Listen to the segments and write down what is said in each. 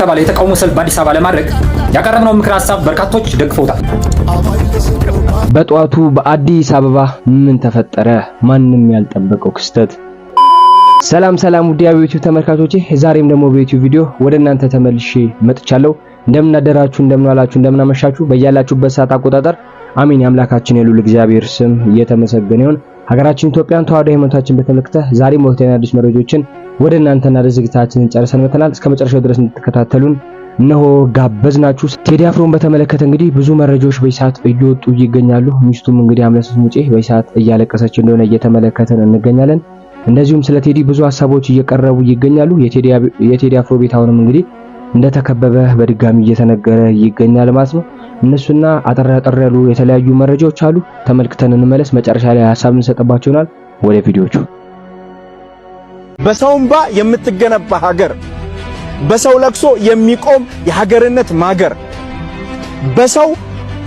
ተባለ የተቃውሞ ሰልፍ በአዲስ አበባ ለማድረግ ያቀረብነው ምክር ሐሳብ በርካቶች ደግፈውታል። በጧቱ በአዲስ አበባ ምን ተፈጠረ? ማንም ያልጠበቀው ክስተት። ሰላም ውድ የዩቲዩብ ተመልካቾቼ፣ ዛሬም ደግሞ በዩቲዩብ ቪዲዮ ወደ እናንተ ተመልሼ መጥቻለሁ። እንደምን አደራችሁ፣ እንደምን ዋላችሁ፣ እንደምን አመሻችሁ በያላችሁበት ሰዓት አቆጣጠር አሜን። የአምላካችን የልዑል እግዚአብሔር ስም እየተመሰገነ ይሁን። ሀገራችን ኢትዮጵያን ተዋህዶ ሃይማኖታችን በተመለከተ ዛሬም ወቅታዊና አዲስ መረጃዎችን ወደ እናንተና ዝግጅታችንን ጨርሰን መተናል። እስከ መጨረሻው ድረስ እንድትከታተሉን እነሆ ጋበዝናችሁ። ቴዲ አፍሮን በተመለከተ እንግዲህ ብዙ መረጃዎች በሰዓት እየወጡ ይገኛሉ። ሚስቱም እንግዲህ አምለሰት ሙጬ በሰዓት እያለቀሰች እንደሆነ እየተመለከተን እንገኛለን። እንደዚሁም ስለ ቴዲ ብዙ ሐሳቦች እየቀረቡ ይገኛሉ። የቴዲ አፍሮ ቤት አሁንም እንግዲህ እንደተከበበ በድጋሚ እየተነገረ ይገኛል ማለት ነው። እነሱና አጠር ያሉ የተለያዩ መረጃዎች አሉ። ተመልክተን እንመለስ። መጨረሻ ላይ ሐሳብ እንሰጥባቸው ይሆናል። ወደ ቪዲዮቹ። በሰው እንባ የምትገነባ ሀገር፣ በሰው ለቅሶ የሚቆም የሀገርነት ማገር፣ በሰው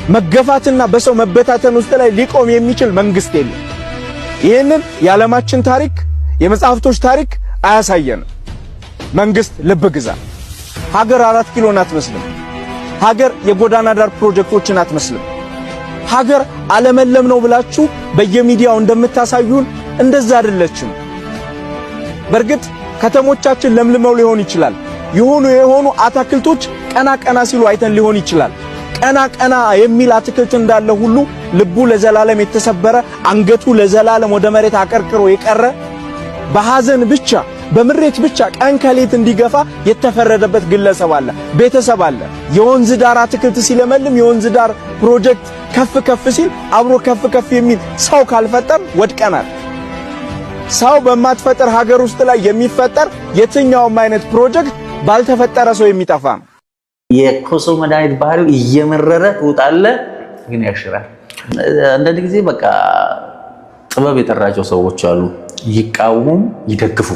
መገፋትና በሰው መበታተን ውስጥ ላይ ሊቆም የሚችል መንግስት የለም። ይህንን የዓለማችን ታሪክ የመጽሐፍቶች ታሪክ አያሳየንም። መንግስት ልብ ግዛ። ሀገር 4 ኪሎን አትመስልም። ሀገር የጎዳና ዳር ፕሮጀክቶችን አትመስልም። ሀገር ዓለመለም ነው ብላችሁ በየሚዲያው እንደምታሳዩን እንደዛ አይደለችም። በርግጥ ከተሞቻችን ለምልመው ሊሆን ይችላል። የሆኑ አትክልቶች ቀና ሲሉ አይተን ሊሆን ይችላል። ቀና የሚል አትክልት እንዳለ ሁሉ ልቡ ለዘላለም የተሰበረ አንገቱ ለዘላለም ወደ መሬት አቀርቅሮ የቀረ በሐዘን ብቻ በምሬት ብቻ ቀን ከሌት እንዲገፋ የተፈረደበት ግለሰብ አለ፣ ቤተሰብ አለ። የወንዝ ዳር አትክልት ሲለመልም የወንዝ ዳር ፕሮጀክት ከፍ ሲል አብሮ ከፍ የሚል ሰው ካልፈጠር ወድቀናል። ሰው በማትፈጠር ሀገር ውስጥ ላይ የሚፈጠር የትኛውም አይነት ፕሮጀክት ባልተፈጠረ ሰው የሚጠፋ ነው። የኮሶ መድኃኒት ባህሪው እየመረረ ትውጣለ ግን ያሽራል። አንዳንድ ጊዜ በቃ ጥበብ የጠራቸው ሰዎች አሉ፣ ይቃወሙ ይደግፉ።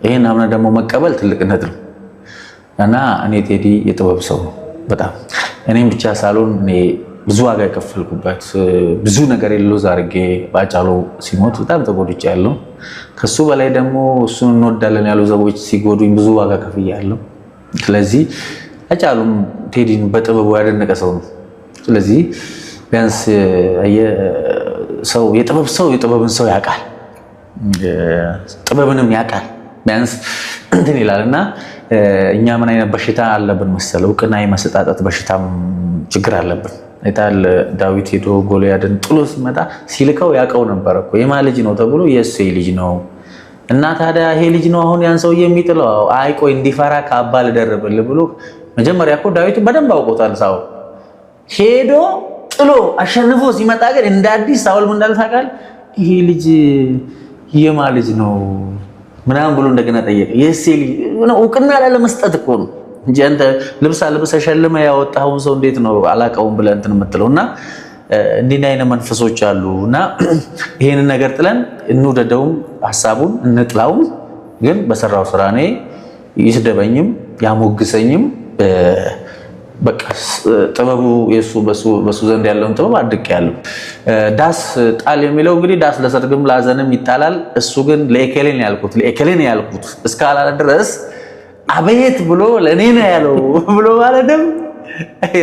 ይሄን አምና ደግሞ መቀበል ትልቅነት ነው እና እኔ ቴዲ የጥበብ ሰው ነው በጣም። እኔም ብቻ ሳልሆን እኔ ብዙ ዋጋ የከፈልኩበት ብዙ ነገር የለው ዛርጌ ባጫሎ ሲሞት በጣም ተጎድቻለሁ። ከሱ በላይ ደግሞ እሱን እንወዳለን ያሉ ሰዎች ሲጎዱኝ ብዙ ዋጋ ከፍያለሁ። ስለዚህ አጫሉም ቴዲን በጥበቡ ያደነቀ ሰው ነው። ስለዚህ ቢያንስ የጥበብን ሰው ያውቃል፣ ጥበብንም ያውቃል ቢያንስ እንትን ይላልና እኛ ምን አይነት በሽታ አለብን መሰለ? እውቅና የመሰጣጠት በሽታም ችግር አለብን። አይታል ዳዊት ሄዶ ጎልያድን ጥሎ ሲመጣ ሲልከው ያውቀው ነበር እኮ የማ ልጅ ነው ተብሎ የእሴይ ልጅ ነው እና ታዲያ ይሄ ልጅ ነው አሁን ያን ሰው የሚጥለው። አይ ቆይ እንዲፈራ ካባ ልደርብልህ ብሎ መጀመሪያ እኮ ዳዊትን በደንብ አውቆታል። ሳውል ሄዶ ጥሎ አሸንፎ ሲመጣ ግን እንደ አዲስ ሳውል ምን እንዳለ ታውቃለህ? ይሄ ልጅ የማ ልጅ ነው ምናምን ብሎ እንደገና ጠየቀ። የእሴይ ልጅ ነው እውቅና ላለመስጠት እኮ ነው እንጂ አንተ ልብስ ሸልመ ያወጣውን ሰው እንዴት ነው አላቀውም ብለህ እንትን የምትለውና እንዲህ አይነት መንፈሶች አሉና ይሄንን ነገር ጥለን እንውደደውም ሐሳቡን እንጥላውም፣ ግን በሰራው ስራ እኔ ይስደበኝም ያሞግሰኝም በቃ ጥበቡ የሱ በሱ ዘንድ ያለውን ጥበብ አድቄያለሁ። ዳስ ጣል የሚለው እንግዲህ ዳስ ለሰርግም ላዘንም ይጣላል። እሱ ግን ለኤከሌን ያልኩት እስካላለ ድረስ አቤት ብሎ ለኔ ነው ያለው ብሎ ማለትም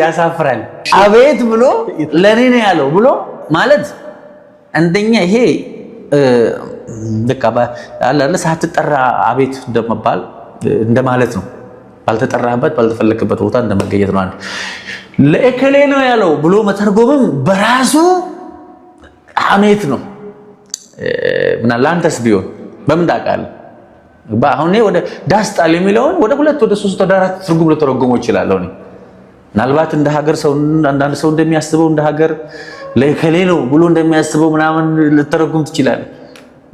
ያሳፍራል። አቤት ብሎ ለኔ ነው ያለው ብሎ ማለት አንደኛ ይሄ በቃ አላለ ሳትጠራ አቤት እንደመባል እንደማለት ነው። ባልተጠራህበት ባልተፈለክበት ቦታ እንደመገኘት ነው። አንድ ለኤከሌ ነው ያለው ብሎ መተርጎምም በራሱ አሜት ነው። ምናለ አንተስ ቢሆን በምን ታውቃለህ? አሁን ወደ ዳስጣል የሚለውን ወደ 2 ወደ 3 ወደ 4 ትርጉም ልተረጎመው ይችላል። እኔ ምናልባት እንደ ሀገር ሰው አንዳንድ ሰው እንደሚያስበው እንደ ሀገር ለከሌ ነው ብሎ እንደሚያስበው ምናምን ልተረጉም ትችላለህ።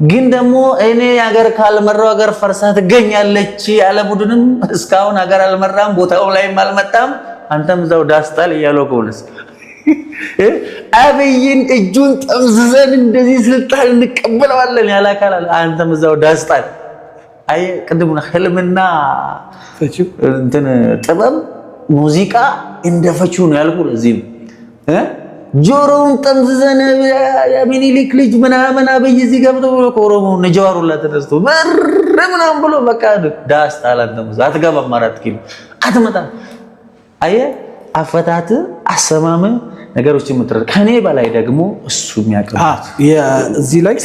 ግን ደግሞ እኔ ሀገር ካልመራው ሀገር ፈርሳ ትገኛለች ያለ ቡድንም እስካሁን ሀገር አልመራም፣ ቦታው ላይም አልመጣም። አንተም እዛው ዳስጣል እያለው ከሆነስ አብይን እጁን ጠምዝዘን እንደዚህ ስልጣን እንቀበለዋለን ያላካላል። አንተም እዛው ዳስጣል። አይ ቅድሙና ህልምና ፈቺው እንትን ጥበብ ሙዚቃ እንደፈቺው ነው ያልኩ። ለዚህ ጆሮውን ጠምዝዘን የሚኒሊክ ልጅ ምናምን አብይ እዚህ ገብቶ ብሎ ኦሮሞ ነጃዋሩላ ተነስቶ ምናምን ብሎ በቃ ዳስ ታላንተም አትገባም 4 ኪሎ አትመጣም። አየህ አፈታት አሰማም ነገሮችን ምትረዳ ከኔ በላይ ደግሞ እሱ የሚያቀርብ እዚህ ላይ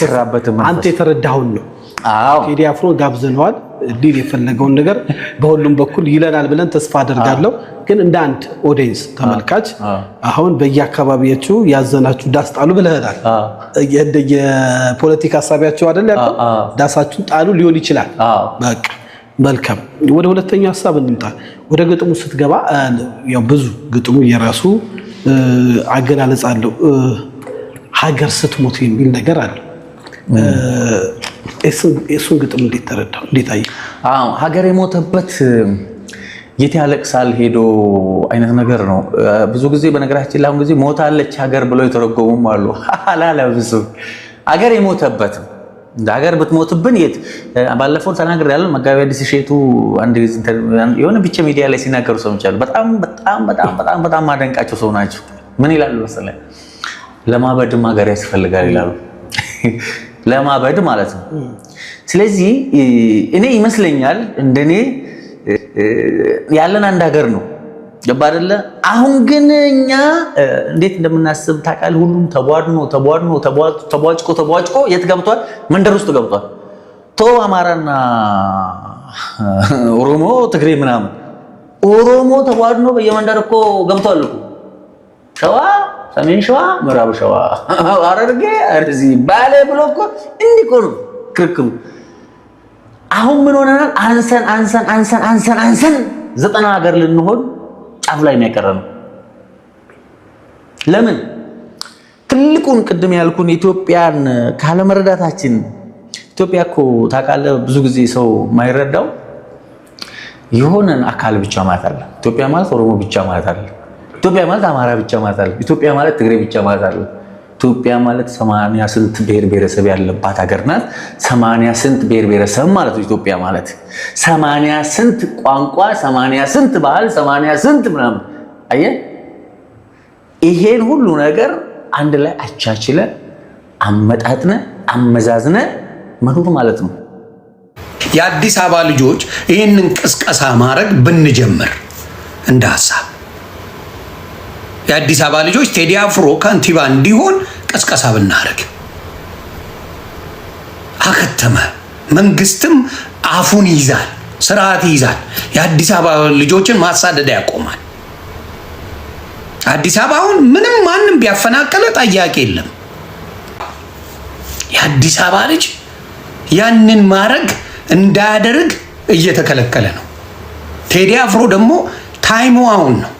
አንተ የተረዳውን ነው። አዎ ቴዲ አፍሮ ጋብዘነዋል ዲል የፈለገውን ነገር በሁሉም በኩል ይለናል ብለን ተስፋ አደርጋለሁ። ግን እንደ አንድ ኦዲየንስ ተመልካች አሁን በየአካባቢያችሁ ያዘናችሁ ዳስ ጣሉ ብለናል። የፖለቲካ ሐሳቢያችሁ አይደል ያለው ዳሳችሁ ጣሉ ሊሆን ይችላል። በቃ መልካም ወደ ሁለተኛው ሐሳብ እንምጣ። ወደ ግጥሙ ስትገባ ያው ብዙ ግጥሙ የራሱ አገላለጽ አለው። ሀገር ስትሞት የሚል ነገር አለ። እሱን ግጥም እንዴት ተረዳው? እንዴት አየህ? ሀገር የሞተበት የት ያለቅሳል ሄዶ አይነት ነገር ነው። ብዙ ጊዜ በነገራችን ላይ አሁን ጊዜ ሞታለች ሀገር ብለው የተረጎሙም አሉ። አላለብሱ ሀገር የሞተበት እንደ ሀገር ብትሞትብን የት ባለፈው ተናግሬ ያለው መጋቢ አዲስ ሼቱ አንድ የሆነ ብቻ ሚዲያ ላይ ሲናገሩ ሰምቻለሁ። በጣም በጣም በጣም በጣም በጣም ማደንቃቸው ሰው ናቸው። ምን ይላሉ መሰለህ? ለማበድም ሀገር ያስፈልጋል ይላሉ። ለማበድ ማለት ነው። ስለዚህ እኔ ይመስለኛል እንደኔ ያለን አንድ ሀገር ነው። ገባ አይደለ? አሁን ግን እኛ እንዴት እንደምናስብ ታውቃለህ? ሁሉም ተቧጭቆ የት ገብቷል? መንደር ውስጥ ገብቷል። አማራና ኦሮሞ ትግሬ ምናምን ኦሮሞ ተቧድኖ በየመንደር እኮ ገብቷል እኮ ሸዋ ሰሜን ሸዋ ምዕራብ ሸዋ አረርጌ አርዚ ባለ ብሎ እኮ እንዲቆር ክርክሩ አሁን ምን ሆነናል? አንሰን 90 ሀገር ልንሆን ጫፍ ላይ ነው የቀረነው። ለምን? ትልቁን ቅድም ያልኩን ኢትዮጵያን ካለመረዳታችን። ኢትዮጵያ እኮ ታውቃለህ ብዙ ጊዜ ሰው ማይረዳው የሆነን አካል ብቻ ማለት አለ። ኢትዮጵያ ማለት ኦሮሞ ብቻ ማለት አለ። ኢትዮጵያ ማለት አማራ ብቻ ማለት አለ። ኢትዮጵያ ማለት ትግሬ ብቻ ማለት አለ። ኢትዮጵያ ማለት 80 ስንት ብሔር ብሔረሰብ ያለባት ሀገር ናት። 80 ስንት ብሔር ብሔረሰብ ማለት ነው ኢትዮጵያ ማለት 80 ስንት ቋንቋ፣ 80 ስንት ባህል፣ 80 ስንት ምናምን። አየህ ይሄን ሁሉ ነገር አንድ ላይ አቻችለ አመጣጥነ አመዛዝነ መኖር ማለት ነው። የአዲስ አበባ ልጆች ይህንን ቅስቀሳ ማድረግ ብንጀምር እንደ ሀሳብ የአዲስ አበባ ልጆች ቴዲ አፍሮ ከንቲባ እንዲሆን ቅስቀሳ ብናደርግ አከተመ። መንግስትም አፉን ይይዛል፣ ስርዓት ይይዛል። የአዲስ አበባ ልጆችን ማሳደድ ያቆማል። አዲስ አበባውን ምንም ማንም ቢያፈናቀለ ጠያቂ የለም። የአዲስ አበባ ልጅ ያንን ማድረግ እንዳያደርግ እየተከለከለ ነው። ቴዲ አፍሮ ደግሞ ታይሙ አሁን ነው።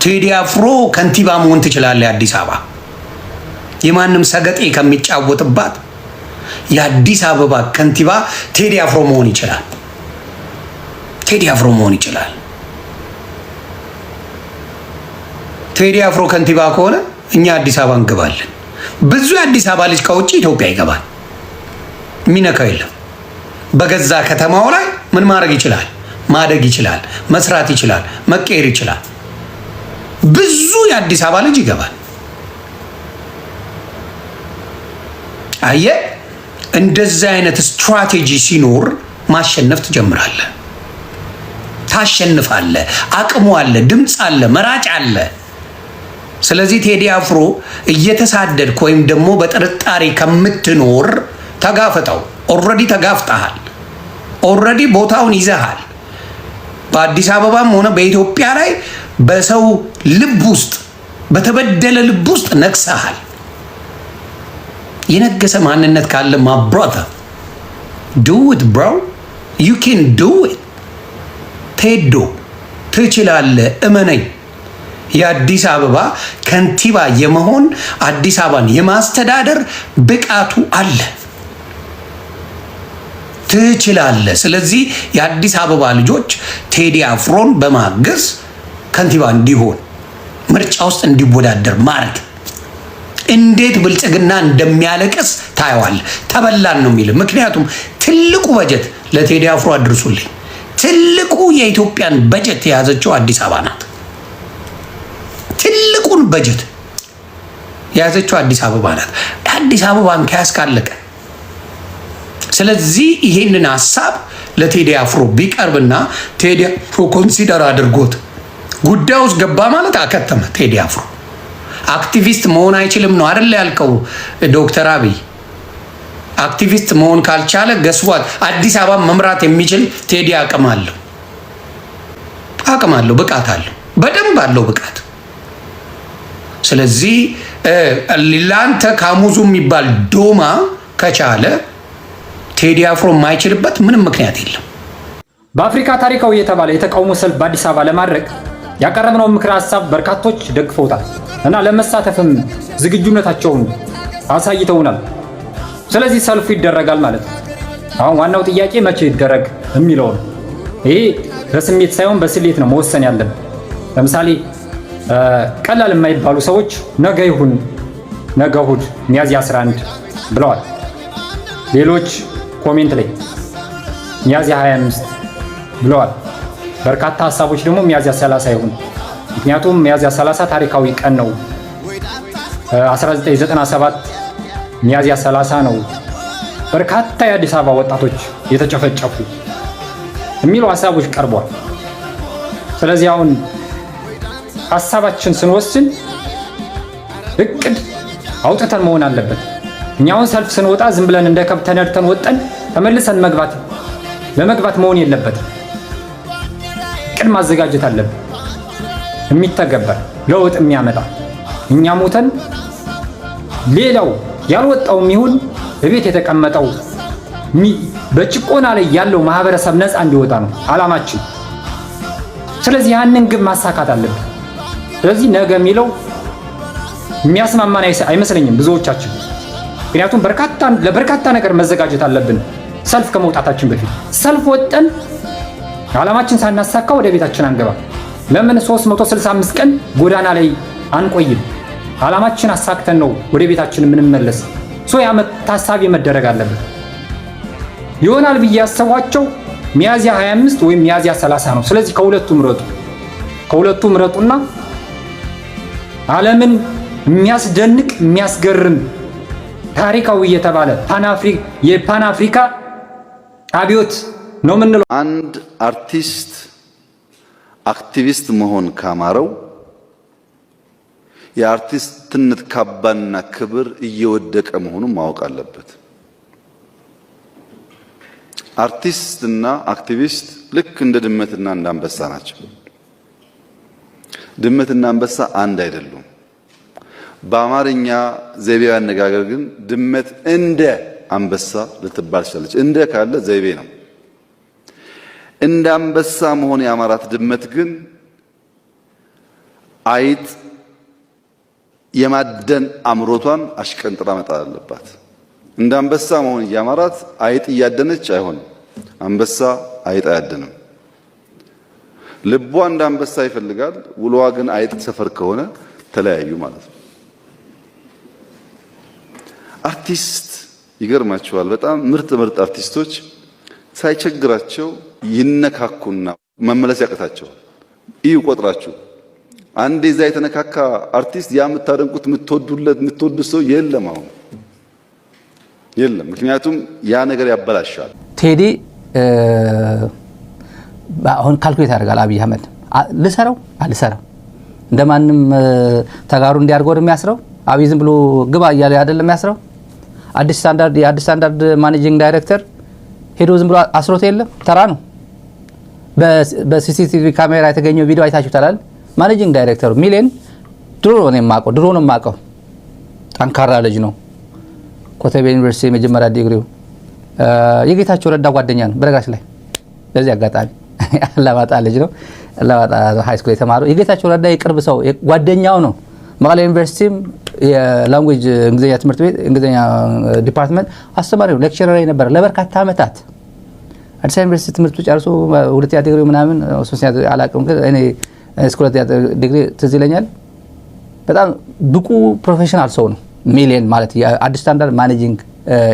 ቴዲ አፍሮ ከንቲባ መሆን ትችላለህ። አዲስ አበባ የማንም ሰገጤ ከሚጫወትባት የአዲስ አበባ ከንቲባ ቴዲ አፍሮ መሆን ይችላል። ቴዲ አፍሮ መሆን ይችላል። ቴዲ አፍሮ ከንቲባ ከሆነ እኛ አዲስ አበባ እንገባለን። ብዙ የአዲስ አበባ ልጅ ከውጭ ኢትዮጵያ ይገባል። የሚነካው የለም። በገዛ ከተማው ላይ ምን ማድረግ ይችላል? ማደግ ይችላል። መስራት ይችላል። መቀየር ይችላል። ብዙ የአዲስ አበባ ልጅ ይገባል። አየህ፣ እንደዚህ አይነት ስትራቴጂ ሲኖር ማሸነፍ ትጀምራለህ። ታሸንፋለህ። አቅሙ አለ፣ ድምፅ አለ፣ መራጭ አለ። ስለዚህ ቴዲ አፍሮ እየተሳደድክ ወይም ደግሞ በጥርጣሬ ከምትኖር ተጋፈጠው። ኦልሬዲ ተጋፍጠሃል። ኦልሬዲ ቦታውን ይዘሃል። በአዲስ አበባም ሆነ በኢትዮጵያ ላይ በሰው ልብ ውስጥ በተበደለ ልብ ውስጥ ነግሰሃል። የነገሰ ማንነት ካለ my brother do it bro, you can do it። ቴዶ ትችላለህ፣ እመነኝ። የአዲስ አበባ ከንቲባ የመሆን አዲስ አበባን የማስተዳደር ብቃቱ አለ። ትችላለህ። ስለዚህ የአዲስ አበባ ልጆች ቴዲ አፍሮን በማገዝ ከንቲባ እንዲሆን ምርጫ ውስጥ እንዲወዳደር ማድረግ እንዴት ብልጽግና እንደሚያለቅስ ታየዋል። ተበላን ነው የሚል። ምክንያቱም ትልቁ በጀት ለቴዲ አፍሮ አድርሱልኝ። ትልቁ የኢትዮጵያን በጀት የያዘችው አዲስ አበባ ናት። ትልቁን በጀት የያዘችው አዲስ አበባ ናት። አዲስ አበባን ከያዝክ አለቀ። ስለዚህ ይሄንን ሀሳብ ለቴዲ አፍሮ ቢቀርብና ቴዲ አፍሮ ኮንሲደር አድርጎት ጉዳዩ ውስጥ ገባ ማለት አከተመ። ቴዲ አፍሮ አክቲቪስት መሆን አይችልም ነው አይደል ያልከው ዶክተር አብይ? አክቲቪስት መሆን ካልቻለ ገስዋት አዲስ አበባ መምራት የሚችል ቴዲ አቅም አለው፣ ብቃት አለው፣ በደንብ አለው ብቃት። ስለዚህ ላንተ ካሙዙ የሚባል ዶማ ከቻለ ቴዲ አፍሮ የማይችልበት ምንም ምክንያት የለም። በአፍሪካ ታሪካዊ የተባለ የተቃውሞ ሰልፍ በአዲስ አበባ ለማድረግ ያቀረብነው ምክር ሀሳብ በርካቶች ደግፈውታል እና ለመሳተፍም ዝግጁነታቸውን አሳይተውናል። ስለዚህ ሰልፉ ይደረጋል ማለት ነው። አሁን ዋናው ጥያቄ መቼ ይደረግ የሚለው ነው። ይሄ በስሜት ሳይሆን በስሌት ነው መወሰን ያለብን። ለምሳሌ ቀላል የማይባሉ ሰዎች ነገ ይሁን ነገ እሑድ ሚያዝያ 11 ብለዋል። ሌሎች ኮሜንት ላይ ሚያዝያ 25 ብለዋል። በርካታ ሀሳቦች ደግሞ ሚያዝያ 30 ይሁን። ምክንያቱም ሚያዝያ 30 ታሪካዊ ቀን ነው። 1997 ሚያዝያ 30 ነው በርካታ የአዲስ አበባ ወጣቶች የተጨፈጨፉ የሚሉ ሀሳቦች ቀርበዋል። ስለዚህ አሁን ሀሳባችን ስንወስን እቅድ አውጥተን መሆን አለበት። እኛውን ሰልፍ ስንወጣ ዝም ብለን እንደ ከብት ተነድተን ወጠን ተመልሰን ለመግባት መሆን የለበትም። እቅድ ማዘጋጀት አለብን፣ የሚተገበር ለውጥ የሚያመጣ። እኛ ሞተን ሌላው ያልወጣውም ይሁን በቤት የተቀመጠው በጭቆና ላይ ያለው ማህበረሰብ ነፃ እንዲወጣ ነው ዓላማችን። ስለዚህ ያንን ግብ ማሳካት አለብን። ስለዚህ ነገ የሚለው የሚያስማማን አይመስለኝም ብዙዎቻችን። ምክንያቱም ለበርካታ ነገር መዘጋጀት አለብን። ሰልፍ ከመውጣታችን በፊት ሰልፍ ወጠን ዓላማችን ሳናሳካ ወደ ቤታችን አንገባ። ለምን 365 ቀን ጎዳና ላይ አንቆይም? ዓላማችን አሳክተን ነው ወደ ቤታችን የምንመለስ። ታሳቢ መደረግ አለበት። ይሆናል ብዬ ያሰቧቸው ሚያዝያ 25 ወይም ሚያዝያ 30 ነው። ስለዚህ ከሁለቱ ምረጡና ዓለምን የሚያስደንቅ የሚያስገርም ታሪካዊ የተባለ የፓን አፍሪካ አብዮት ነው የምንለው። አንድ አርቲስት አክቲቪስት መሆን ካማረው የአርቲስትነት ካባና ክብር እየወደቀ መሆኑን ማወቅ አለበት። አርቲስትና አክቲቪስት ልክ እንደ ድመትና እንደ አንበሳ ናቸው። ድመትና አንበሳ አንድ አይደሉም። በአማርኛ ዘይቤያዊ አነጋገር ግን ድመት እንደ አንበሳ ልትባል ትችላለች። እንደ ካለ ዘይቤ ነው። እንደ አንበሳ መሆን ያማራት ድመት ግን አይጥ የማደን አምሮቷን አሽቀንጥራ መጣል አለባት። እንደ አንበሳ መሆን ያማራት አይጥ እያደነች አይሆንም። አንበሳ አይጥ አያደንም። ልቧ እንደ አንበሳ ይፈልጋል፣ ውሎዋ ግን አይጥ ሰፈር ከሆነ ተለያዩ ማለት ነው። አርቲስት ይገርማቸዋል። በጣም ምርጥ አርቲስቶች ሳይቸግራቸው ይነካኩና መመለስ ያቅታቸዋል። ይህ ቆጥራችሁ አንዴ እዛ የተነካካ አርቲስት ያ የምታደንቁት የምትወዱት ሰው የለም፣ አሁን የለም። ምክንያቱም ያ ነገር ያበላሻል። ቴዲ አሁን ካልኩሌት ያደርጋል። አብይ አህመድ ልሰራው አልሰራው እንደማንም ተጋሩ እንዲያርገው የሚያስረው አብይ ዝም ብሎ ግባ እያለ አይደለም የሚያስረው። የአዲስ ስታንዳርድ ማኔጂንግ ዳይሬክተር ሄዶ ዝም ብሎ አስሮት የለም፣ ተራ ነው። በሲሲቲቪ ካሜራ የተገኘው ቪዲዮ አይታችሁታል። ማኔጂንግ ዳይሬክተሩ ሚሊየን ድሮ ነው የማውቀው ጠንካራ ልጅ ነው። ኮተቤ ዩኒቨርሲቲ የመጀመሪያ ዲግሪው የጌታቸው ረዳ ጓደኛ ነው። በነገራችን ላይ በዚህ አጋጣሚ አላማጣ ልጅ ነው። አላማጣ ሃይ ስኩል የተማረው የጌታቸው ረዳ የቅርብ ሰው ጓደኛው ነው። መቀሌ ዩኒቨርሲቲም የላንጉዌጅ እንግሊዝኛ ትምህርት ቤት እንግሊዝኛ ዲፓርትመንት አስተማሪ ነው፣ ሌክቸረር ነበር ለበርካታ ዓመታት። አዲስ ዩኒቨርሲቲ ትምህርቱ ጨርሶ ሁለተኛ ዲግሪ ምናምን ሶስተኛ አላውቅም፣ ግን እኔ እስኩለኛ ዲግሪ ትዝ ይለኛል። በጣም ብቁ ፕሮፌሽናል ሰው ነው። ሚሊየን ማለት የአዲስ ስታንዳርድ ማኔጂንግ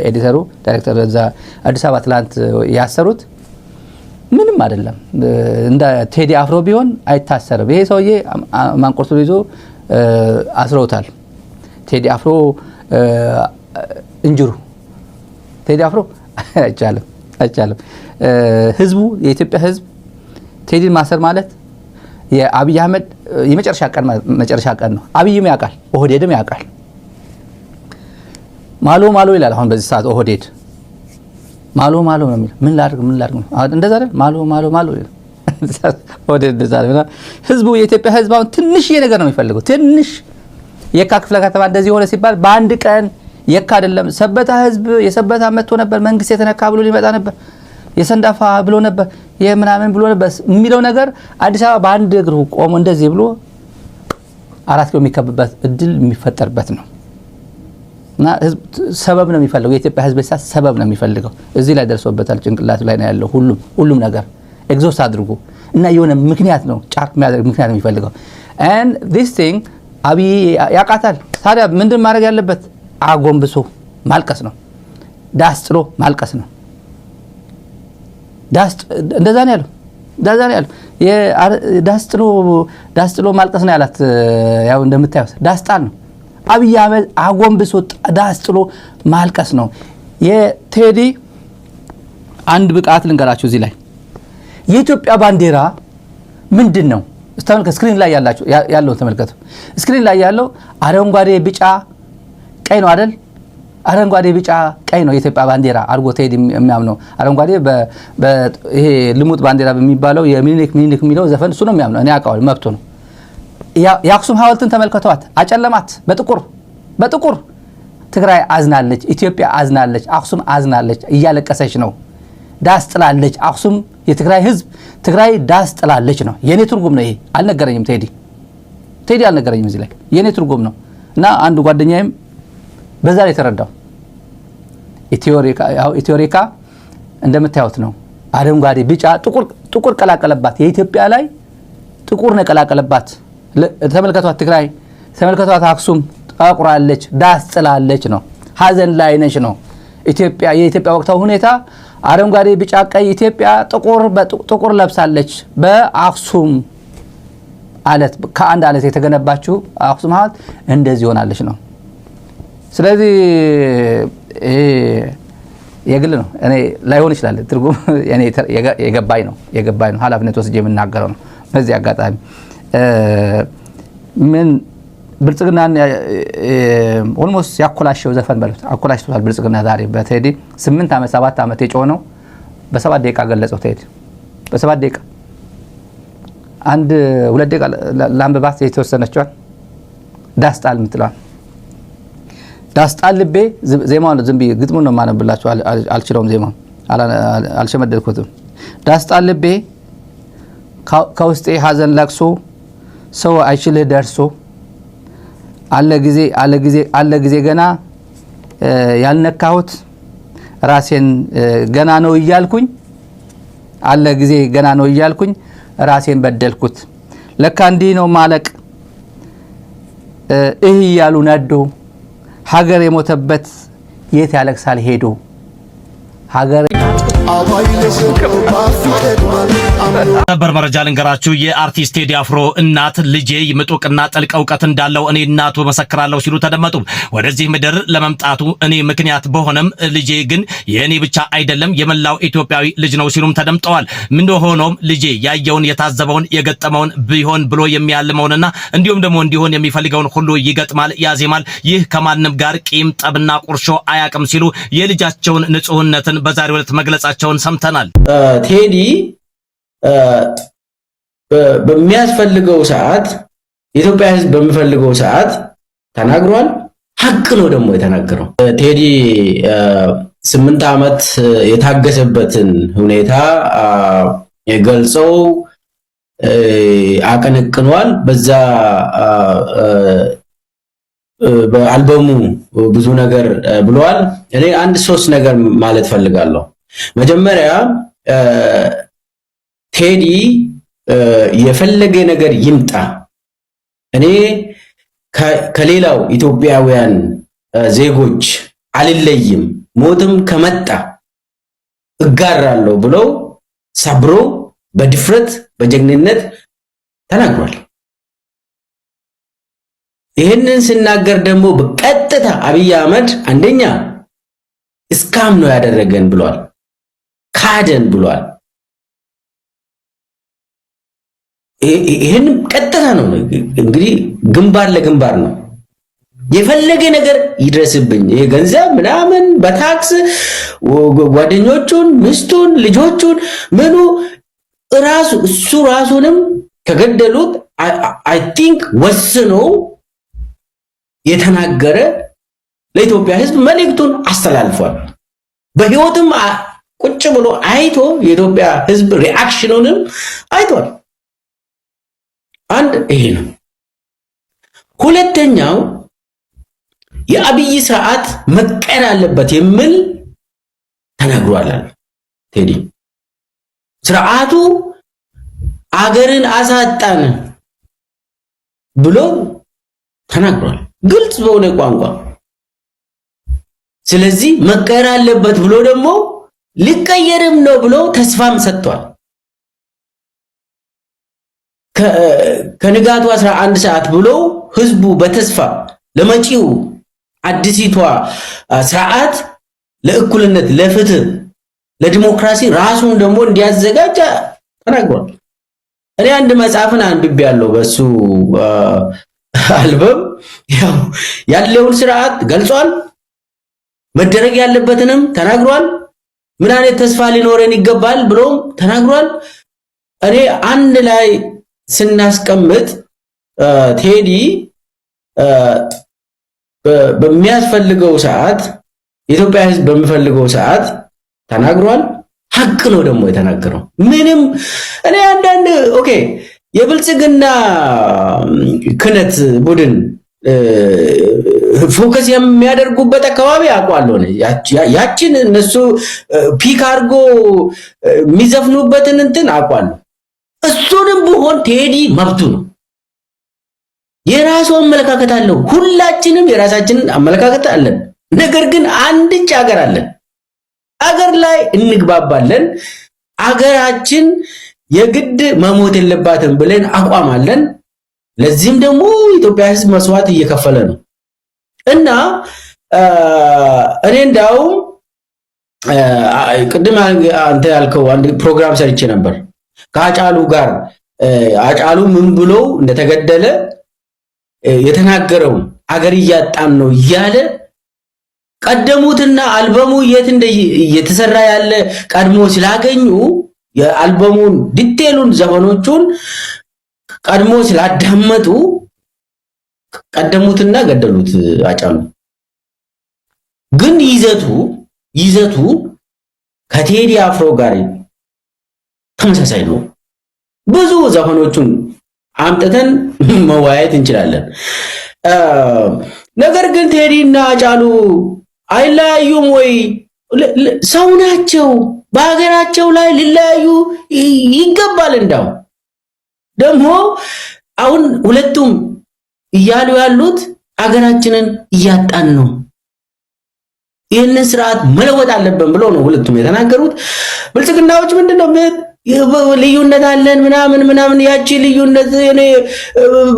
ኤዲተሩ ዳይሬክተር እዛ አዲስ አበባ ትላንት ያሰሩት ምንም አይደለም። እንደ ቴዲ አፍሮ ቢሆን አይታሰርም። ይሄ ሰውዬ ማንቆርቱ ይዞ አስረውታል። ቴዲ አፍሮ እንጅሩ ቴዲ አፍሮ አይቻልም። ህዝቡ የኢትዮጵያ ህዝብ ቴዲን ማሰር ማለት የአብይ አህመድ የመጨረሻ ቀን ነው። አብይም ያውቃል፣ ኦህዴድም ያውቃል። ማሎ ይላል አሁን በዚህ ሰዓት ኦህዴድ ማሎ ነው የሚለው። ምን ላድርግ ነው እንደዛ አይደል? ማሎ ኦህዴድ እንደዛ አይደል? ህዝቡ የኢትዮጵያ ህዝብ አሁን ትንሽዬ ነገር ነው የሚፈልገው። ትንሽ የካ ክፍለ ከተማ እንደዚህ ሆነ ሲባል በአንድ ቀን የካ አይደለም ሰበታ ህዝብ የሰበታ መጥቶ ነበር መንግስት የተነካ ብሎ ሊመጣ ነበር፣ የሰንዳፋ ብሎ ነበር፣ የምናምን ብሎ ነበር የሚለው ነገር አዲስ አበባ በአንድ እግሩ ቆሞ እንደዚህ ብሎ 4 ኪሎ የሚከብበት እድል የሚፈጠርበት ነው። እና ሰበብ ነው የሚፈልገው የኢትዮጵያ ህዝብ ሰበብ ነው የሚፈልገው። እዚህ ላይ ደርሶበታል። ጭንቅላቱ ላይ ነው ያለው ሁሉም ነገር ኤግዞስት አድርጎ እና የሆነ ምክንያት ነው ጫርክ የሚያደርግ ምክንያት ነው የሚፈልገው። and this thing አብይ ያቃታል። ታዲያ ምንድን ማድረግ ያለበት? አጎንብሶ ማልቀስ ነው። ዳስ ጥሎ ማልቀስ ነው። እንደዛ ነው ያለው። ዳስ ጥሎ ማልቀስ ነው ያላት። ያው እንደምታዩት ዳስ ጣል ነው። አብይ አህመድ አጎንብሶ ዳስ ጥሎ ማልቀስ ነው። የቴዲ አንድ ብቃት ልንገራችሁ እዚህ ላይ የኢትዮጵያ ባንዲራ ምንድን ነው? ተመልከቱ። ስክሪን ላይ ያለው ተመልከቱ። ስክሪን ላይ ያለው አረንጓዴ ቢጫ ቀይ ነው አይደል? አረንጓዴ ቢጫ ቀይ ነው የኢትዮጵያ ባንዲራ አድርጎ ቴዲ የሚያምነው። አረንጓዴ ይሄ ልሙጥ ባንዲራ በሚባለው የሚኒሊክ የሚለው ዘፈን እሱ ነው የሚያምነው። እኔ አውቀዋለሁ፣ መብቱ ነው። የአክሱም ሐውልትን ተመልከቷት፣ አጨለማት። በጥቁር ትግራይ አዝናለች፣ ኢትዮጵያ አዝናለች፣ አክሱም አዝናለች፣ እያለቀሰች ነው። ዳስ ጥላለች አክሱም። የትግራይ ህዝብ ትግራይ ዳስ ጥላለች ነው የኔ ትርጉም ነው። ይሄ አልነገረኝም ቴዲ አልነገረኝም። እዚህ ላይ የኔ ትርጉም ነው። እና አንድ ጓደኛዬም በዛ ላይ ተረዳው። ኢትዮሪካ እንደምታዩት ነው። አረንጓዴ ቢጫ ጥቁር ቀላቀለባት። የኢትዮጵያ ላይ ጥቁር ነው ቀላቀለባት። ተመልከቷት ትግራይ፣ ተመልከቷት አክሱም ጠቁራለች፣ ዳስ ጥላለች ነው። ሀዘን ላይ ነች ነው ኢትዮጵያ። የኢትዮጵያ ወቅታዊ ሁኔታ አረንጓዴ ቢጫ ቀይ ኢትዮጵያ ጥቁር ለብሳለች። በአክሱም አለት ከአንድ አለት የተገነባችው አክሱም ሐውልት እንደዚህ ሆናለች ነው። ስለዚህ የግል ነው። እኔ ላይሆን ይችላል ትርጉም እኔ የገባኝ ነው ኃላፊነት ወስጄ የምናገረው ነው። በዚህ አጋጣሚ ምን ብልጽግናን ኦልሞስት ያኮላሸው ዘፈን በሉት አኮላሽቷል። ብልጽግና ዛሬ በቴዲ 8 ዓመት 7 ዓመት የጮኸው በ7 ደቂቃ ገለጸው። ቴዲ በ7 ደቂቃ 2 ደቂቃ ላምባባት የተወሰነችዋል ዳስጣል ምትላል። ዳስጣል ልቤ ዜማውን ዝም ብዬ ግጥሙን ነው ማነብላችሁ። አልችለውም፣ ዜማውን አልሸመደልኩትም። ዳስጣል ልቤ ከውስጤ ሀዘን ለቅሶ ሰው አይችልህ ደርሶ አለ ጊዜ ገና ያልነካሁት ራሴን ገና ነው እያልኩኝ አለ ጊዜ ገና ነው እያልኩኝ ራሴን በደልኩት። ለካ እንዲህ ነው ማለቅ እያሉ ነዶ ሀገር የሞተበት የት ያለቅሳል ሄዶ ሀገር ነበር መረጃ ልንገራችሁ። የአርቲስት ቴዲ አፍሮ እናት ልጄ ምጡቅና ጥልቅ እውቀት እንዳለው እኔ እናቱ መሰክራለሁ ሲሉ ተደመጡ። ወደዚህ ምድር ለመምጣቱ እኔ ምክንያት በሆነም ልጄ ግን የእኔ ብቻ አይደለም የመላው ኢትዮጵያዊ ልጅ ነው ሲሉም ተደምጠዋል። ምን ሆኖም ልጄ ያየውን የታዘበውን የገጠመውን ቢሆን ብሎ የሚያልመውንና እንዲሁም ደግሞ እንዲሆን የሚፈልገውን ሁሉ ይገጥማል፣ ያዜማል። ይህ ከማንም ጋር ቂም ጠብና ቁርሾ አያቅም ሲሉ የልጃቸውን ንጹህነትን በዛሬው ዕለት መግለጻቸውን ሰምተናል። ቴዲ በሚያስፈልገው ሰዓት የኢትዮጵያ ሕዝብ በሚፈልገው ሰዓት ተናግሯል። ሀቅ ነው ደግሞ የተናገረው። ቴዲ 8 ዓመት የታገሰበትን ሁኔታ የገልጸው አቀነቅኗል። በዛ በአልበሙ ብዙ ነገር ብለዋል። እኔ 1-3 ነገር ማለት ፈልጋለሁ። መጀመሪያ ቴዲ የፈለገ ነገር ይምጣ፣ እኔ ከሌላው ኢትዮጵያውያን ዜጎች አልለይም፣ ሞትም ከመጣ እጋራለሁ ብለው ሰብሮ በድፍረት በጀግንነት ተናግሯል። ይህንን ስናገር ደግሞ በቀጥታ አብይ አህመድ አንደኛ እስካም ነው ያደረገን ብሏል፣ ካደን ብሏል። ይህን ቀጥታ ነው እንግዲህ ግንባር ለግንባር ነው። የፈለገ ነገር ይድረስብኝ ይሄ ገንዘብ ምናምን በታክስ ጓደኞቹን፣ ሚስቱን፣ ልጆቹን ምኑ እሱ ራሱንም ከገደሉት አይ ቲንክ ወስኖ የተናገረ ለኢትዮጵያ ሕዝብ መልእክቱን አስተላልፏል። በህይወትም ቁጭ ብሎ አይቶ የኢትዮጵያ ሕዝብ ሪአክሽኑንም አይቷል። አንድ ይሄ ነው። ሁለተኛው የአብይ ስርዓት መቀየር አለበት የሚል ተናግሯል። ቴዲ ስርዓቱ አገርን አሳጣን ብሎ ተናግሯል፣ ግልጽ በሆነ ቋንቋ። ስለዚህ መቀየር አለበት ብሎ ደግሞ ሊቀየርም ነው ብሎ ተስፋም ሰጥቷል። ከንጋቱ 11 ሰዓት ብሎ ህዝቡ በተስፋ ለመጪው አዲሲቷ ስርዓት ለእኩልነት፣ ለፍትህ፣ ለዲሞክራሲ ራሱን ደግሞ እንዲያዘጋጅ ተናግሯል። እኔ አንድ መጽሐፍን አንብቤያለሁ በሱ አልበም ያለውን ስርዓት ገልጿል። መደረግ ያለበትንም ተናግሯል። ምን አይነት ተስፋ ሊኖረን ይገባል ብሎም ተናግሯል። እኔ አንድ ላይ ስናስቀምጥ ቴዲ በሚያስፈልገው ሰዓት የኢትዮጵያ ሕዝብ በሚፈልገው ሰዓት ተናግሯል። ሐቅ ነው ደግሞ የተናገረው። ምንም እኔ አንዳንድ ኦኬ የብልጽግና ክነት ቡድን ፎከስ የሚያደርጉበት አካባቢ አውቃለሁ። ያችን እነሱ ፒክ አድርጎ የሚዘፍኑበትን እንትን አውቃለሁ። እሱንም ቢሆን ቴዲ መብቱ ነው። የራሱ አመለካከት አለው። ሁላችንም የራሳችንን አመለካከት አለን። ነገር ግን አንድች ሀገር አለን። አገር ላይ እንግባባለን። አገራችን የግድ መሞት የለባትም ብለን አቋም አለን። ለዚህም ደግሞ ኢትዮጵያ ሕዝብ መስዋዕት እየከፈለ ነው እና እኔ እንዳው ቅድም አንተ ያልከው አንድ ፕሮግራም ሰርቼ ነበር ከአጫሉ ጋር አጫሉ ምን ብሎ እንደተገደለ የተናገረው አገር እያጣን ነው እያለ ቀደሙትና አልበሙ የት እየተሰራ ያለ ቀድሞ ስላገኙ የአልበሙን ዲቴሉን ዘፈኖቹን ቀድሞ ስላዳመጡ ቀደሙትና ገደሉት አጫሉ። ግን ይዘቱ ከቴዲ አፍሮ ጋር ተመሳሳይ ነው። ብዙ ዘፈኖቹን አምጥተን መዋየት እንችላለን። ነገር ግን ቴዲና አጫሉ አይለያዩም ወይ? ሰው ናቸው። በሀገራቸው ላይ ሊለያዩ ይገባል። እንዳው ደግሞ አሁን ሁለቱም እያሉ ያሉት አገራችንን እያጣን ነው፣ ይህንን ስርዓት መለወጥ አለብን ብሎ ነው ሁለቱም የተናገሩት። ብልጽግናዎች ምንድነው ልዩነት አለን ምናምን ያቺ ልዩነት እኔ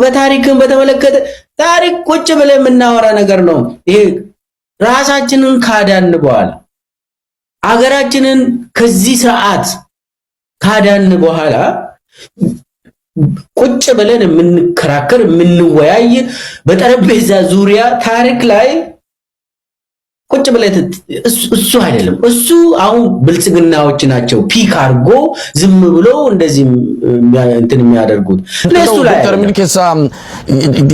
በታሪክም በተመለከተ ታሪክ ቁጭ ብለን የምናወራ ነገር ነው። ይሄ ራሳችንን ካዳን በኋላ አገራችንን ከዚህ ስርዓት ካዳን በኋላ ቁጭ ብለን የምንከራከር የምንወያይ በጠረጴዛ ዙሪያ ታሪክ ላይ ቁጭ ብለን እሱ አይደለም። እሱ አሁን ብልጽግናዎች ናቸው ፒክ አድርጎ ዝም ብሎ እንደዚህ እንትን የሚያደርጉት ለሱ ላይ ዶክተር ሚልኬሳ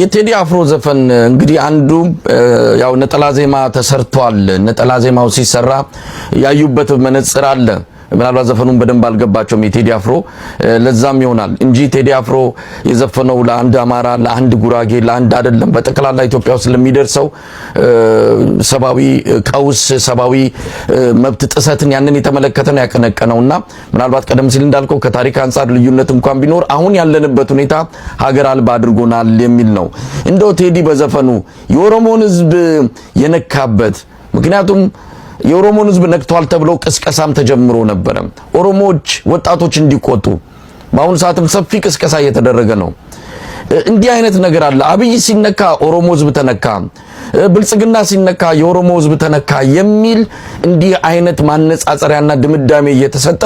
የቴዲ አፍሮ ዘፈን እንግዲህ አንዱ ያው ነጠላ ዜማ ተሰርቷል። ነጠላ ዜማው ሲሰራ ያዩበት መነጽር አለ። ምናልባት ዘፈኑን በደንብ አልገባቸውም የቴዲ አፍሮ ለዛም ይሆናል እንጂ ቴዲ አፍሮ የዘፈነው ለአንድ አማራ፣ ለአንድ ጉራጌ፣ ለአንድ አይደለም በጠቅላላ ኢትዮጵያ ውስጥ ለሚደርሰው ሰባዊ ቀውስ፣ ሰባዊ መብት ጥሰትን ያንን የተመለከተ ነው ያቀነቀነውና ምናልባት ቀደም ሲል እንዳልከው ከታሪክ አንፃር ልዩነት እንኳን ቢኖር አሁን ያለንበት ሁኔታ ሀገር አልባ አድርጎናል የሚል ነው። እንደው ቴዲ በዘፈኑ የኦሮሞን ሕዝብ የነካበት ምክንያቱም የኦሮሞን ሕዝብ ነክቷል ተብሎ ቅስቀሳም ተጀምሮ ነበር። ኦሮሞዎች ወጣቶች እንዲቆጡ በአሁኑ ሰዓትም ሰፊ ቅስቀሳ እየተደረገ ነው። እንዲህ አይነት ነገር አለ። አብይ ሲነካ ኦሮሞ ህዝብ ተነካ፣ ብልጽግና ሲነካ የኦሮሞ ህዝብ ተነካ የሚል እንዲህ አይነት ማነጻጸሪያና ድምዳሜ እየተሰጠ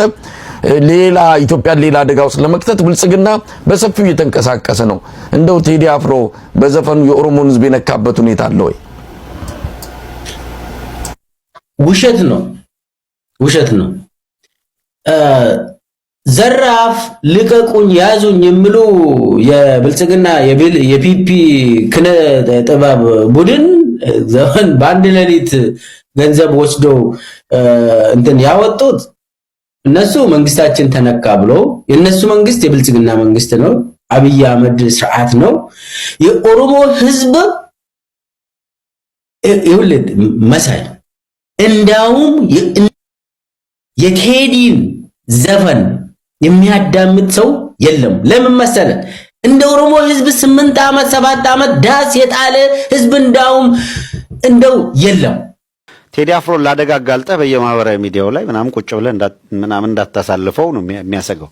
ሌላ ኢትዮጵያን ሌላ አደጋ ውስጥ ለመክተት ብልጽግና በሰፊው እየተንቀሳቀሰ ነው። እንደው ቴዲ አፍሮ በዘፈኑ የኦሮሞን ህዝብ የነካበት ሁኔታ አለ ወይ? ውሸት ነው፣ ውሸት ነው። ዘራፍ ልቀቁኝ ያዙኝ የሚሉ የብልጽግና የፒፒ ክነ ጥበብ ቡድን ዘመን በአንድ ሌሊት ገንዘብ ወስደው እንትን ያወጡት እነሱ መንግስታችን ተነካ ብሎ የነሱ መንግስት የብልጽግና መንግስት ነው፣ አብይ አህመድ ስርዓት ነው። የኦሮሞ ህዝብ ይውልድ መሳይ እንዳውም የቴዲን ዘፈን የሚያዳምጥ ሰው የለም። ለምን መሰለ? እንደ ኦሮሞ ህዝብ 8 ዓመት 7 ዓመት ዳስ የጣለ ህዝብ እንዳውም እንደው የለም። ቴዲ አፍሮ ላደጋ አጋልጠ በየማህበራዊ ሚዲያው ላይ ምናምን ቁጭ ብለ ምናምን እንዳታሳልፈው ነው የሚያሰገው።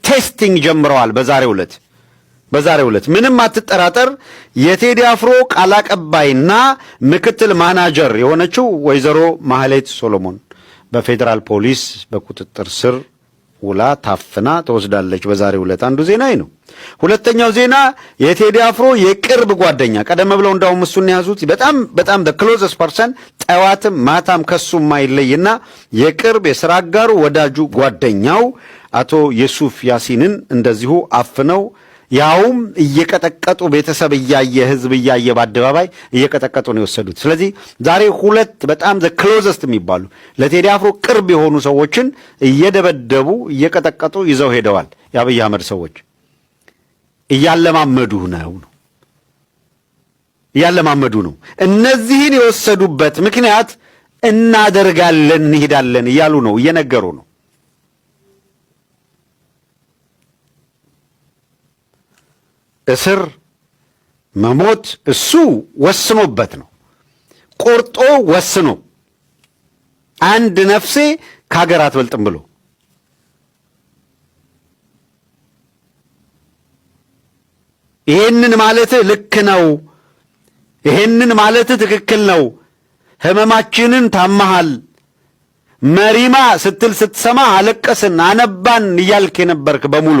ቴስቲንግ ጀምረዋል በዛሬው ዕለት ምንም አትጠራጠር። የቴዲ አፍሮ ቃል አቀባይና ምክትል ማናጀር የሆነችው ወይዘሮ ማህሌት ሶሎሞን በፌደራል ፖሊስ በቁጥጥር ስር ውላ ታፍና ተወስዳለች። በዛሬው ዕለት አንዱ ዜና ነው። ሁለተኛው ዜና የቴዲ አፍሮ የቅርብ ጓደኛ ቀደም ብለው እንዳውም እሱን ያዙት በጣም the closest person ጠዋትም ማታም ከሱ ማይለይና የቅርብ የሥራ አጋሩ ወዳጁ ጓደኛው አቶ የሱፍ ያሲንን እንደዚሁ አፍነው ያውም እየቀጠቀጡ ቤተሰብ እያየ ህዝብ እያየ በአደባባይ እየቀጠቀጡ ነው የወሰዱት። ስለዚህ ዛሬ ሁለት በጣም the closest የሚባሉ ለቴዲ አፍሮ ቅርብ የሆኑ ሰዎችን እየደበደቡ እየቀጠቀጡ ይዘው ሄደዋል። የአብይ አህመድ ሰዎች እያለማመዱ ነው። እነዚህን የወሰዱበት ምክንያት እናደርጋለን እንሄዳለን እያሉ ነው፣ እየነገሩ ነው። እስር መሞት እሱ ወስኖበት ነው፣ ቆርጦ ወስኖ አንድ ነፍሴ ከሀገር አትበልጥም ብሎ ይሄንን ማለት ልክ ነው፣ ይሄንን ማለት ትክክል ነው፣ ህመማችንን ታመሃል፣ መሪማ ስትል ስትሰማ አለቀስን አነባን እያልክ የነበርክ በሙሉ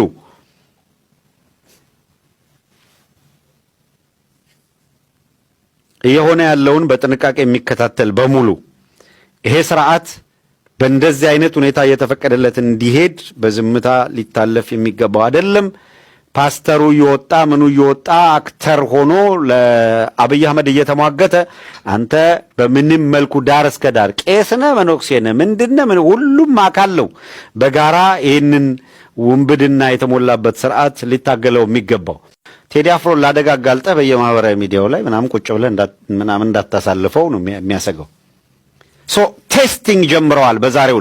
እየሆነ ያለውን በጥንቃቄ የሚከታተል በሙሉ ይሄ ስርዓት በእንደዚህ አይነት ሁኔታ እየተፈቀደለት እንዲሄድ በዝምታ ሊታለፍ የሚገባው አይደለም። ፓስተሩ እየወጣ ምኑ እየወጣ አክተር ሆኖ ለአብይ አህመድ እየተሟገተ አንተ በምንም መልኩ ዳር እስከ ዳር ቄስነ መነኩሴነ ምንድነው ሁሉም አካለው በጋራ ይህንን ውንብድና የተሞላበት ስርዓት ሊታገለው የሚገባው ቴዲ አፍሮ ላደጋ አጋልጠ በየማህበራዊ ሚዲያው ላይ ምናምን ቁጭ ብለ ምናምን እንዳታሳልፈው ነው የሚያሰገው። ቴስቲንግ ጀምረዋል በዛሬው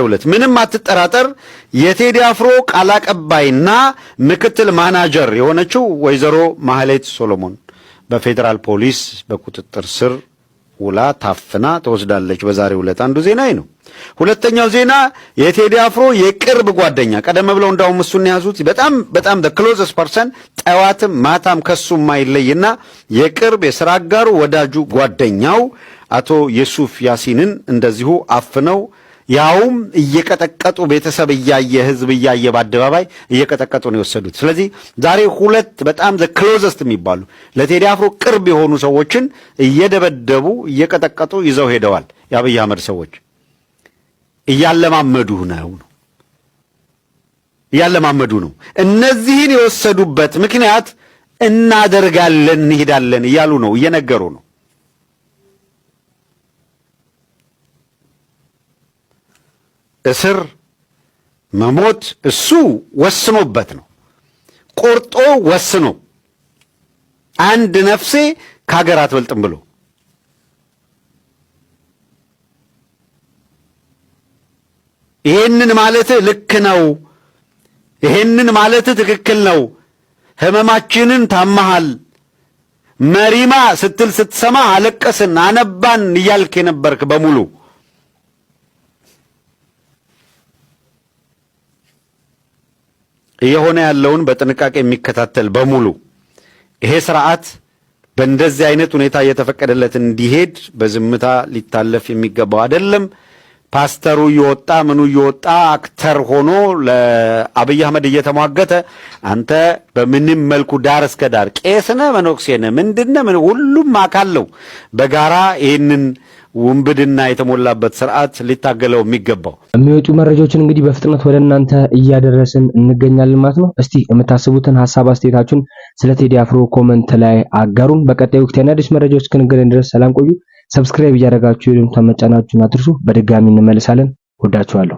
ዕለት ምንም አትጠራጠር። የቴዲ አፍሮ ቃል አቀባይና ምክትል ማናጀር የሆነችው ወይዘሮ ማህሌት ሶሎሞን በፌደራል ፖሊስ በቁጥጥር ስር ውላ ታፍና ተወስዳለች። በዛሬው ዕለት አንዱ ዜና ነው። ሁለተኛው ዜና የቴዲ አፍሮ የቅርብ ጓደኛ ቀደም ብለው እንዳውም እሱን ያዙት በጣም the closest person ጠዋትም ማታም ከሱ ማይለይና የቅርብ የሥራ አጋሩ ወዳጁ ጓደኛው አቶ የሱፍ ያሲንን እንደዚሁ አፍነው ያውም እየቀጠቀጡ ቤተሰብ እያየ ህዝብ እያየ በአደባባይ እየቀጠቀጡ ነው የወሰዱት። ስለዚህ ዛሬ ሁለት በጣም the closest የሚባሉ ለቴዲ አፍሮ ቅርብ የሆኑ ሰዎችን እየደበደቡ እየቀጠቀጡ ይዘው ሄደዋል። የአብይ አህመድ ሰዎች እያለማመዱ ነው። እነዚህን የወሰዱበት ምክንያት እናደርጋለን እንሄዳለን እያሉ ነው፣ እየነገሩ ነው። እስር መሞት እሱ ወስኖበት ነው፣ ቆርጦ ወስኖ አንድ ነፍሴ ከሀገር አትበልጥም ብሎ ይሄንን ማለት ልክ ነው፣ ይሄንን ማለት ትክክል ነው፣ ህመማችንን ታመሃል፣ መሪማ ስትል ስትሰማ አለቀስን አነባን እያልክ የነበርክ በሙሉ እየሆነ ያለውን በጥንቃቄ የሚከታተል በሙሉ ይሄ ስርዓት በእንደዚህ አይነት ሁኔታ እየተፈቀደለት እንዲሄድ በዝምታ ሊታለፍ የሚገባው አይደለም። ፓስተሩ እየወጣ ምኑ እየወጣ አክተር ሆኖ ለአብይ አህመድ እየተሟገተ አንተ በምንም መልኩ ዳር እስከ ዳር ቄስነ መነኩሴነ ምንድነው ምን ሁሉም አካለው በጋራ ይህንን ውንብድና የተሞላበት ስርዓት ሊታገለው የሚገባው የሚወጡ መረጃዎችን እንግዲህ በፍጥነት ወደ እናንተ እያደረስን እንገኛለን ማለት ነው። እስቲ የምታስቡትን ሐሳብ አስተያየታችሁን ስለ ቴዲ አፍሮ ኮሜንት ላይ አጋሩን። በቀጣዩ ወቅታዊና አዲስ መረጃዎች እስክንገናኝ ድረስ ሰላም ቆዩ። ሰብስክራይብ እያደረጋችሁ ይሉን ተመጫናችሁን አትርሱ። በድጋሚ እንመለሳለን። ወዳችኋለሁ።